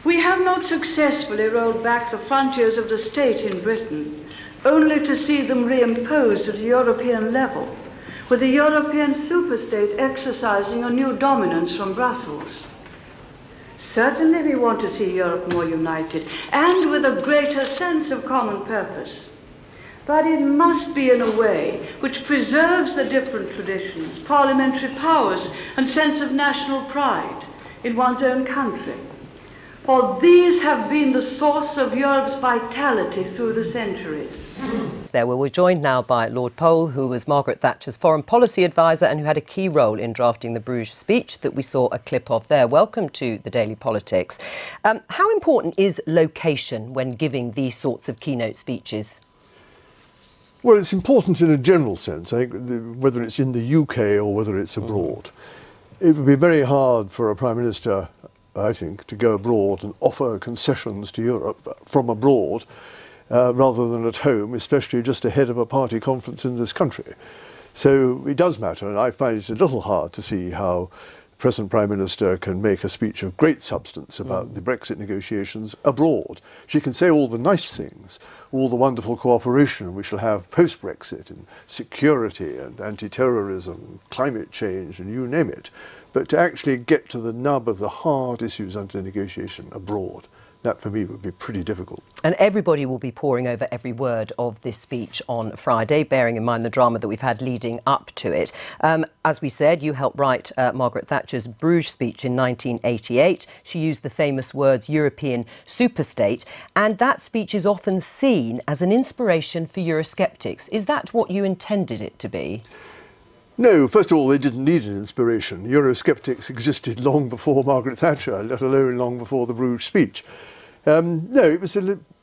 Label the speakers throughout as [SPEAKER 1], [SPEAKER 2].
[SPEAKER 1] We have not successfully rolled back the frontiers of the state in Britain, only to see them reimposed at a European level, with the European superstate exercising a new dominance from Brussels. Certainly we want to see Europe more united and with a greater sense of common purpose. But it must be in a way which preserves the different traditions, parliamentary powers, and sense of national pride in one's own country. For these have been the source of Europe's vitality through the centuries.
[SPEAKER 2] There, we're joined now by Lord Powell, who was Margaret Thatcher's foreign policy advisor and who had a key role in drafting the Bruges speech that we saw a clip of there. Welcome to the Daily Politics. How important is location when giving these sorts of keynote speeches?
[SPEAKER 3] Well, it's important in a general sense. I think whether it's in the UK or whether it's abroad. It would be very hard for a Prime Minister, I think, to go abroad and offer concessions to Europe from abroad rather than at home, especially just ahead of a party conference in this country. So it does matter, and I find it a little hard to see how the present Prime Minister can make a speech of great substance about the Brexit negotiations abroad. She can say all the nice things, all the wonderful cooperation we shall have post-Brexit in security and anti-terrorism, climate change, and you name it. But to actually get to the nub of the hard issues under negotiation abroad, that for me would be pretty difficult.
[SPEAKER 2] And everybody will be poring over every word of this speech on Friday, bearing in mind the drama that we've had leading up to it. As we said, you helped write Margaret Thatcher's Bruges speech in 1988. She used the famous words European superstate, and that speech is often seen as an inspiration for Eurosceptics. Is that what you intended it to be?
[SPEAKER 3] No, first of all, they didn't need an inspiration. Eurosceptics existed long before Margaret Thatcher, let alone long before the Bruges speech. No, it was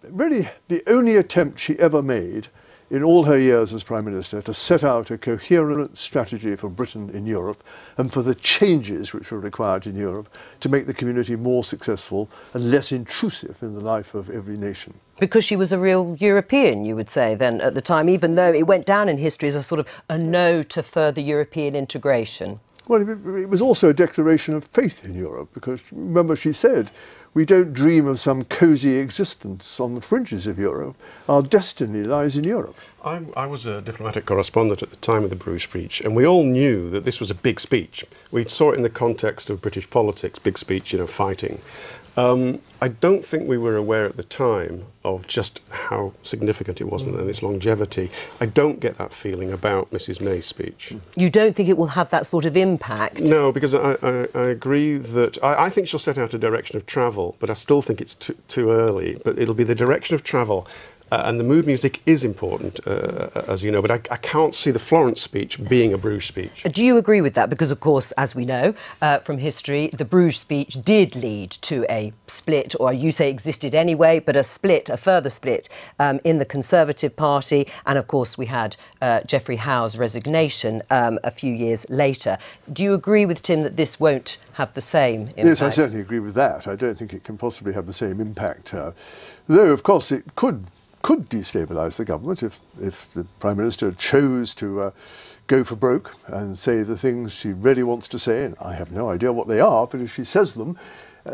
[SPEAKER 3] really the only attempt she ever made in all her years as Prime Minister to set out a coherent strategy for Britain in Europe and for the changes which were required in Europe to make the community more successful and less intrusive in the life of every nation.
[SPEAKER 2] Because she was a real European, you would say, then, at the time, even though it went down in history as a sort of a no to further European integration.
[SPEAKER 3] Well, it was also a declaration of faith in Europe, because remember she said, we don't dream of some cosy existence on the fringes of Europe. Our destiny lies in Europe.
[SPEAKER 4] I was a diplomatic correspondent at the time of the Bruges speech, and we all knew that this was a big speech. We saw it in the context of British politics, big speech, fighting. I don't think we were aware at the time of just how significant it was and its longevity. I don't get that feeling about Mrs May's speech.
[SPEAKER 2] You don't think it will have that sort of impact?
[SPEAKER 4] No, because I agree that I think she'll set out a direction of travel, but I still think it's too early. But it'll be the direction of travel. And the mood music is important, as you know, but I can't see the Florence speech being a Bruges speech.
[SPEAKER 2] Do you agree with that? Because, of course, as we know from history, the Bruges speech did lead to a split, or you say existed anyway, but a further split in the Conservative Party. And, of course, we had Geoffrey Howe's resignation a few years later. Do you agree with Tim that this won't have the same impact?
[SPEAKER 3] Yes, I certainly agree with that. I don't think it can possibly have the same impact. Though, of course, it could destabilise the government if the Prime Minister chose to go for broke and say the things she really wants to say, and I have no idea what they are, but if she says them,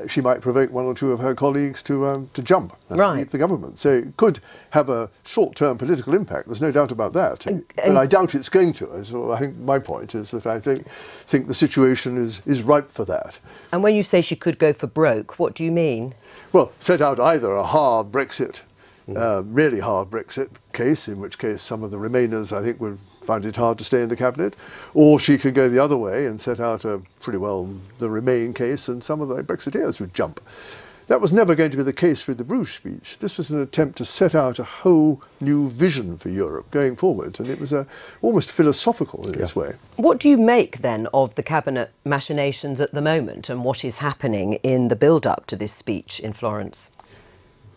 [SPEAKER 3] she might provoke one or two of her colleagues to jump and leave the government. So it could have a short-term political impact, there's no doubt about that. But I doubt it's going to. So I think my point is that I think the situation is ripe for that.
[SPEAKER 2] And when you say she could go for broke, what do you mean?
[SPEAKER 3] Well, set out either a hard Brexit, really hard Brexit case, in which case some of the Remainers, I think, would find it hard to stay in the cabinet, or she could go the other way and set out the Remain case, and some of the Brexiteers would jump. That was never going to be the case with the Bruges speech. This was an attempt to set out a whole new vision for Europe going forward, and it was almost philosophical in its way.
[SPEAKER 2] What do you make then of the cabinet machinations at the moment and what is happening in the build-up to this speech in Florence?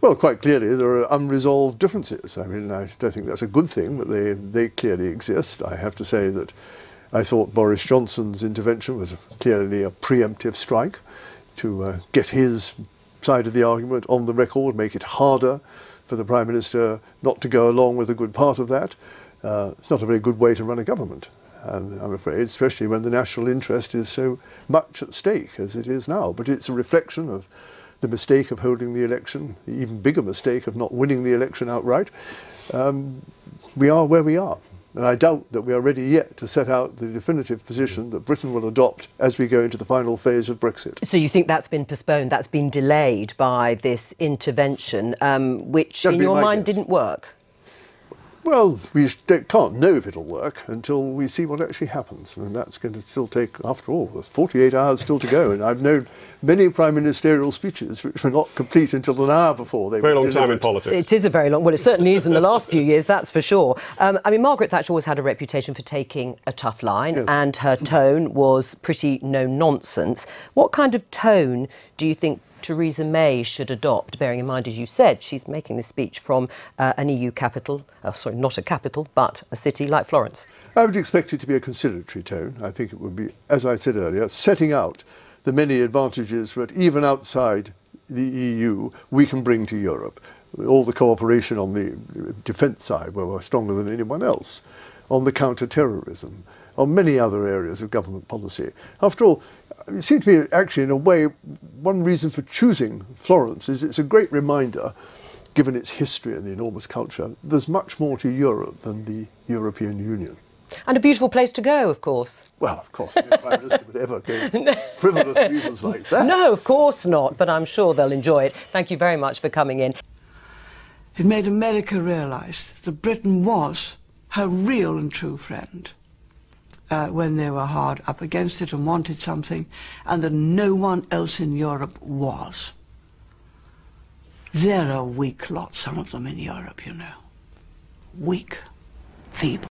[SPEAKER 3] Well, quite clearly there are unresolved differences. I mean, I don't think that's a good thing, but they clearly exist. I have to say that I thought Boris Johnson's intervention was clearly a preemptive strike to get his side of the argument on the record, make it harder for the Prime Minister not to go along with a good part of that. It's not a very good way to run a government, and I'm afraid, especially when the national interest is so much at stake as it is now. But it's a reflection of the mistake of holding the election, the even bigger mistake of not winning the election outright, we are where we are. And I doubt that we are ready yet to set out the definitive position that Britain will adopt as we go into the final phase of Brexit.
[SPEAKER 2] So you think that's been postponed, that's been delayed by this intervention, which in your mind didn't work?
[SPEAKER 3] Well, we can't know if it'll work until we see what actually happens. And that's going to still take, after all, there's 48 hours still to go. And I've known many prime ministerial speeches which were not complete until an hour before they were delivered.
[SPEAKER 4] Very long time in politics.
[SPEAKER 2] It is a very long, well, it certainly is in the last few years, that's for sure. I mean, Margaret Thatcher always had a reputation for taking a tough line, yes, and her tone was pretty no-nonsense. What kind of tone do you think Theresa May should adopt, bearing in mind, as you said, she's making this speech from an EU capital, sorry, not a capital, but a city like Florence?
[SPEAKER 3] I would expect it to be a conciliatory tone. I think it would be, as I said earlier, setting out the many advantages that even outside the EU we can bring to Europe. All the cooperation on the defence side, where we're stronger than anyone else, on the counter-terrorism, on many other areas of government policy. After all, it seems to me, actually, in a way, one reason for choosing Florence is it's a great reminder, given its history and the enormous culture, there's much more to Europe than the European Union.
[SPEAKER 2] And a beautiful place to go, of course.
[SPEAKER 3] Well, of course, no Prime Minister would ever go frivolous reasons like that.
[SPEAKER 2] No, of course not, but I'm sure they'll enjoy it. Thank you very much for coming in.
[SPEAKER 1] It made America realise that Britain was her real and true friend. When they were hard up against it and wanted something, and that no one else in Europe was. They're a weak lot, some of them in Europe, you know. Weak, feeble.